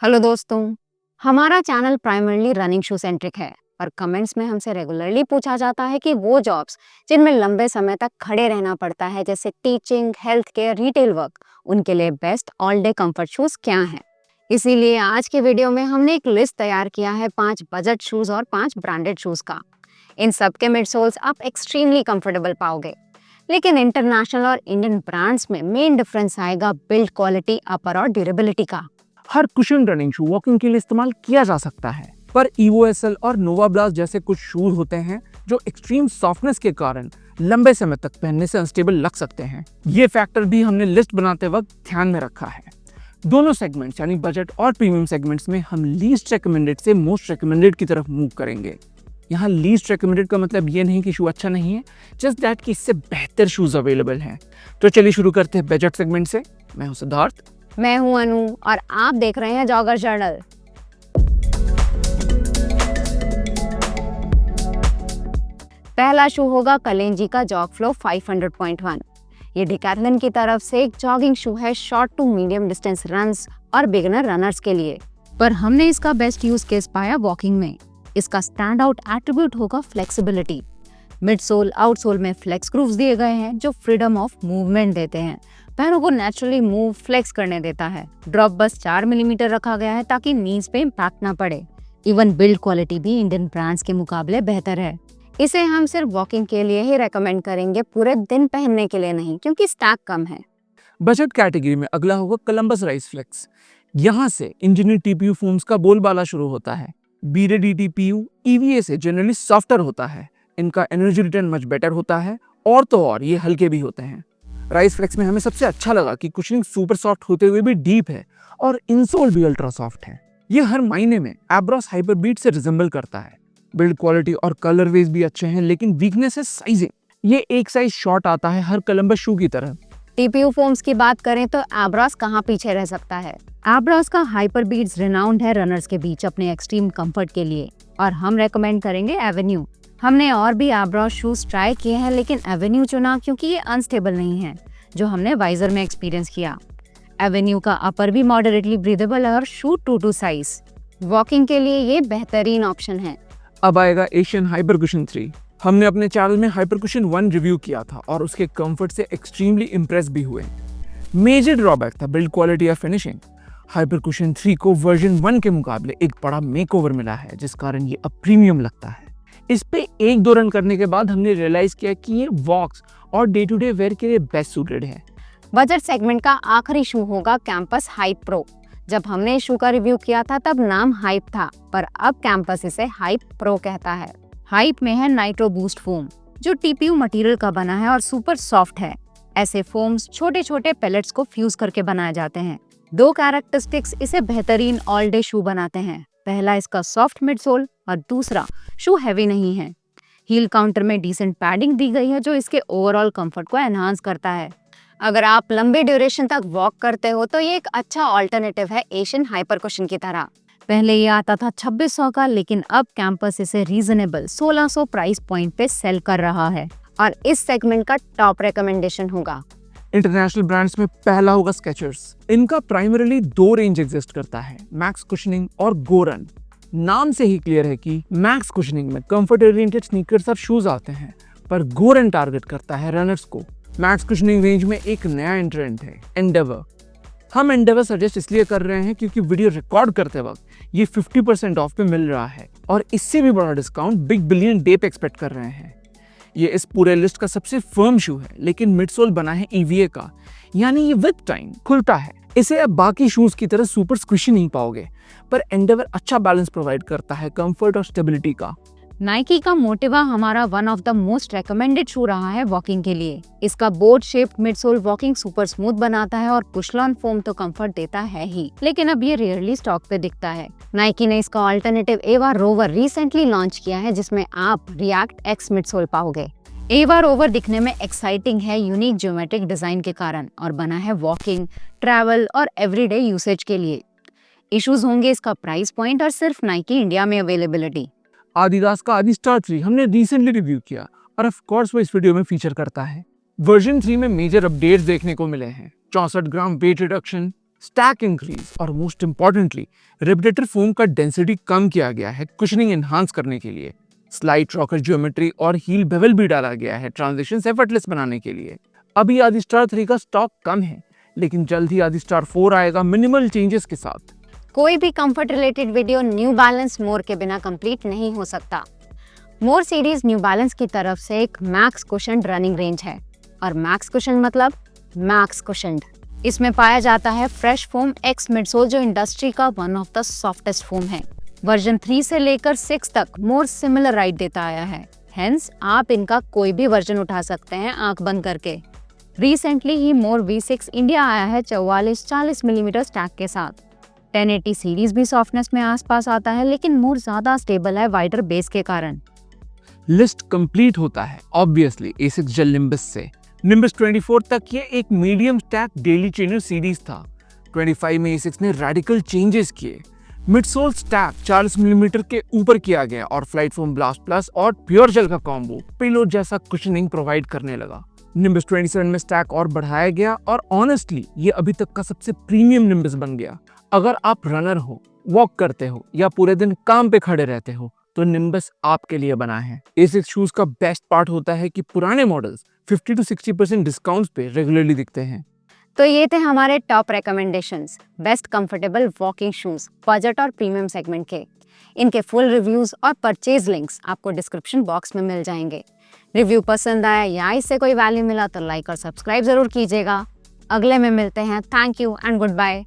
Hello दोस्तों, हमारा channel primarily running shoe centric है। पर कमेंट्स में हमसे रेगुलरली पूछा जाता है कि वो जॉब्स जिनमें लंबे समय तक खड़े रहना पड़ता है, जैसे teaching, health care, retail work, उनके लिए best all day comfort shoes क्या हैं। इसीलिए आज के वीडियो में हमने एक लिस्ट तैयार किया है 5 बजट शूज और 5 ब्रांडेड शूज का। इन सब के मिड सोल्स आप एक्सट्रीमली कंफर्टेबल पाओगे, लेकिन इंटरनेशनल और इंडियन ब्रांड्स में मेन डिफरेंस आएगा बिल्ड क्वालिटी, अपर और ड्यूरेबिलिटी का। हर कुशन रनिंग शू वॉकिंग के लिए इस्तेमाल किया जा सकता है, पर EVO-SL और नोवा ब्लास्ट जैसे कुछ शूज होते हैं जो एक्सट्रीम सॉफ्टनेस के कारण लंबे समय तक पहनने से अनस्टेबल लग सकते हैं। ये फैक्टर भी हमने लिस्ट बनाते वक्त ध्यान में रखा है। दोनों सेगमेंट्स यानी बजट और प्रीमियम सेगमेंट्स में हम लीस्ट रिकमेंडेड से मोस्ट रिकमेंडेड की तरफ मूव करेंगे। यहाँ लीस्ट रिकमेंडेड का मतलब ये नहीं कि शू अच्छा नहीं है, जस्ट दैट कि इससे बेहतर शूज अवेलेबल हैं। तो चलिए शुरू करते हैं बजट सेगमेंट से। मैं हूं सिद्धार्थ। मैं हूं अनु और आप देख रहे हैं जॉगर जर्नल। पहला शू होगा कलेंजी का जॉग फ्लो 500.1। ये डिकैथलॉन की तरफ से एक जॉगिंग शू है, short to medium distance runs और बिगिनर रनर्स के लिए। पर हमने इसका बेस्ट यूज केस पाया वॉकिंग में। इसका स्टैंड आउट एट्रीब्यूट होगा flexibility. Midsole, outsole में फ्लेक्स ग्रूव्स दिए गए हैं जो फ्रीडम ऑफ मूवमेंट देते हैं, पैरों को नेचुरली मूव फ्लेक्स करने देता है। ड्रॉप बस 4 मिलीमीटर रखा गया है ताकि नीज पे इम्पैक्ट ना पड़े। इवन बिल्ड क्वालिटी भी इंडियन ब्रांड्स के मुकाबले बेहतर है। इसे हम सिर्फ वॉकिंग के लिए ही रेकमेंड करेंगे, पूरे दिन पहनने के लिए नहीं, क्योंकि स्टैक कम है। बजट कैटेगरी में अगला होगा कोलंबस राइस फ्लेक्स। यहाँ से इंजीनियर TPU फोम्स का बोलबाला शुरू होता है। BD TPU EVA से जनरली सॉफ्टर होता है। इनका एनर्जी रिटर्न मच बेटर होता है और ये हल्के भी होते हैं। राइस फ्लेक्स में हमें सबसे अच्छा लगा कि कुशनिंग सुपर सॉफ्ट होते हुए भी डीप है और इंसोल भी अल्ट्रा सॉफ्ट है। ये हर मायने में एब्रॉस हाइपरबीट से रिजेंबल करता है। बिल्ड क्वालिटी और कलरवेज भी अच्छे हैं, लेकिन वीकनेस है साइजिंग। ये एक साइज शॉर्ट आता है हर कोलंबस शू की तरह। TPU फोम्स की बात करें तो एब्रॉस कहाँ पीछे रह सकता है। एब्रॉस का हाइपरबीट्स रिनाउंड है रनर्स के बीच अपने एक्सट्रीम कंफर्ट के लिए, और हम रेकमेंड करेंगे एवेन्यू। हमने और भी एब्रॉस शूज ट्राई किए हैं, लेकिन एवेन्यू चुना क्योंकि ये अनस्टेबल नहीं है, जो हमने वाइजर में एक्सपीरियंस किया। एवेन्यू का अपर भी मॉडरेटली ब्रीदेबल है और शू 2 साइज। वॉकिंग के लिए ये बेहतरीन ऑप्शन है। अब आएगा एशियन हाइपरकुशन 3। हमने अपने चैनल में हाइपरकुशन 1 रिव्यू किया था और उसके कंफर्ट से एक्सट्रीमली इम्प्रेस भी हुए। मेजर ड्रॉबैक था बिल्ड क्वालिटी या फिनिशिंग। हाइपरकुशन 3 को वर्जन 1 के मुकाबले एक बड़ा मेकओवर मिला है, जिस कारण ये अब प्रीमियम लगता है। इस पे 1-2 रन करने के बाद हमने रियलाइज किया कि ये वॉक्स और डे टू डे वेयर के लिए बेस्ट सूटेड है। बजट सेगमेंट का आखिरी शू होगा कैंपस हाइप प्रो। जब हमने इस शू का रिव्यू किया था तब नाम हाइप था, पर अब कैंपस इसे हाइप प्रो कहता है। हाइप में है नाइट्रो बूस्ट फोम, जो TPU मटेरियल का बना है और सुपर सॉफ्ट है। ऐसे फोम्स छोटे छोटे पेलेट्स को फ्यूज करके बनाए जाते हैं। 2 कैरेक्टरिस्टिक्स इसे बेहतरीन ऑल डे शू बनाते हैं। पहला इसका सॉफ्ट मिड सोल और दूसरा शू हैवी नहीं है। हील काउंटर में डिसेंट पैडिंग दी गई है जो इसके ओवरऑल कंफर्ट को एनहांस करता है। अगर आप लंबे ड्यूरेशन तक वॉक करते हो तो ये एक अच्छा ऑल्टरनेटिव है एशियन हाइपरकुशन की तरह। पहले ये आता था 2600 का, लेकिन अब कैंपस इसे रीजनेबल 1600 प्राइस पॉइंट पे सेल कर रहा है और इस सेगमेंट का टॉप रिकमेंडेशन होगा। इंटरनेशनल ब्रांड्स में पहला होगा स्केचर्स। इनका प्राइमरीली 2 रेंज एग्जिस्ट करता है, मैक्स कुशनिंग और गो रन। नाम से ही क्लियर है कि मैक्स कुशनिंग में कंफर्ट ओरिएंटेड स्नीकर्स और शूज आते हैं, पर गो रन टारगेट करता है रनर्स को। मैक्स कुशनिंग रेंज में एक नया एंट्रेंट है, एंडेवर। हम एंडेवर सजेस्ट इसलिए कर रहे हैं क्योंकि वीडियो रिकॉर्ड करते वक्त ये 50% ऑफ पे मिल रहा है और इससे भी बड़ा डिस्काउंट बिग बिलियन डे पे एक्सपेक्ट कर रहे हैं। ये इस पूरे लिस्ट का सबसे फर्म शू है, लेकिन मिडसोल बना है EVA का, यानी ये विद टाइम खुलता है। इसे अब बाकी शूज की तरह सुपर स्क्विशी नहीं पाओगे, पर एंडेवर अच्छा बैलेंस प्रोवाइड करता है कंफर्ट और स्टेबिलिटी का। नाइकी का मोटिवा हमारा one of the most recommended shoe रहा है वॉकिंग के लिए। इसका board shaped midsole walking super smooth बनाता है और पुशलॉन फोम तो कंफर्ट देता है ही, लेकिन अब ये रेयरली स्टॉक पे दिखता है। नाइकी ने इसका ऑल्टरनेटिव एवा रोवर रिसेंटली लॉन्च किया है, जिसमें आप रिएक्ट एक्स मिडसोल पाओगे। एवा रोवर दिखने में एक्साइटिंग है यूनिक ज्योमेट्रिक डिजाइन के कारण, और बना है वॉकिंग, ट्रैवल और एवरीडे यूसेज के लिए। इश्यूज होंगे इसका प्राइस पॉइंट और सिर्फ नाइकी इंडिया में अवेलेबिलिटी। आदिदास का आदिस्टार 3 हमने रिसेंटली रिव्यू किया और ऑफ कोर्स वो इस वीडियो में फीचर करता है। वर्जन 3 में मेजर अपडेट्स देखने को मिले हैं। 64 gram weight reduction, stack increase और मोस्ट इंपॉर्टेंटली रेपिटेटर फोम का डेंसिटी कम किया गया है कुशनिंग एनहांस करने के लिए। स्लाइड रॉकर ज्योमेट्री और हील बेवल भी डाला गया है ट्रांजिशन एफर्टलेस बनाने के लिए। अभी आदि स्टार 3 का स्टॉक कम है, लेकिन जल्द ही आदि स्टार 4 आएगा मिनिमल चेंजेस के साथ। कोई भी comfort related video New Balance more के बिना कंप्लीट नहीं हो सकता। मोर सीरीज न्यू बैलेंस की तरफ से एक मैक्स कुशन्ड रनिंग रेंज है, और मैक्स कुशन मतलब मैक्स कुशन्ड। इसमें पाया जाता है फ्रेश फोम एक्स मिडसोल, जो इंडस्ट्री का one of the softest foam है। वर्जन 3 से लेकर 6 तक मोर सिमिलर राइड देता आया है, हेंस आप इनका कोई भी वर्जन उठा सकते हैं आंख बंद करके। रिसेंटली ही मोर V6 इंडिया आया है 44-40 मिलीमीटर स्टैक के साथ। 1080 सीरीज भी सॉफ्टनेस में आसपास आता है, लेकिन मोर ज्यादा स्टेबल है वाइडर बेस के कारण। लिस्ट कंप्लीट होता है ऑब्वियसली A6 जेल निम्बस से। निम्बस 24 तक ये एक medium stack daily trainer series था। 25 में A6 ने रेडिकल चेंजेस किए। मिडसोल स्टैक 40 मिलीमीटर के ऊपर किया गया और फ्लाइट फोम ब्लास्ट प्लस और प्योर जेल का कॉम्बो पेलोड जैसा कुशनिंग प्रोवाइड करने लगा। निम्बस 27 में स्टैक और बढ़ाया गया और ऑनेस्टली ये अभी तक का सबसे प्रीमियम निम्बस बन गया। अगर आप रनर हो, वॉक करते हो या पूरे दिन काम पे खड़े रहते हो, तो निम्बस आपके लिए बना है। A6 शूज का बेस्ट पार्ट होता है कि पुराने मॉडल्स 50 to 60% डिस्काउंट्स पे रेगुलरली दिखते हैं। तो ये थे हमारे top recommendations best comfortable walking shoes budget और प्रीमियम सेगमेंट के। इनके फुल रिव्यूज और परचेज लिंक्स आपको डिस्क्रिप्शन बॉक्स में मिल जाएंगे। रिव्यू पसंद आया या इससे कोई वैल्यू मिला तो लाइक और सब्सक्राइब जरूर कीजिएगा। अगले में मिलते हैं। Thank you and good bye.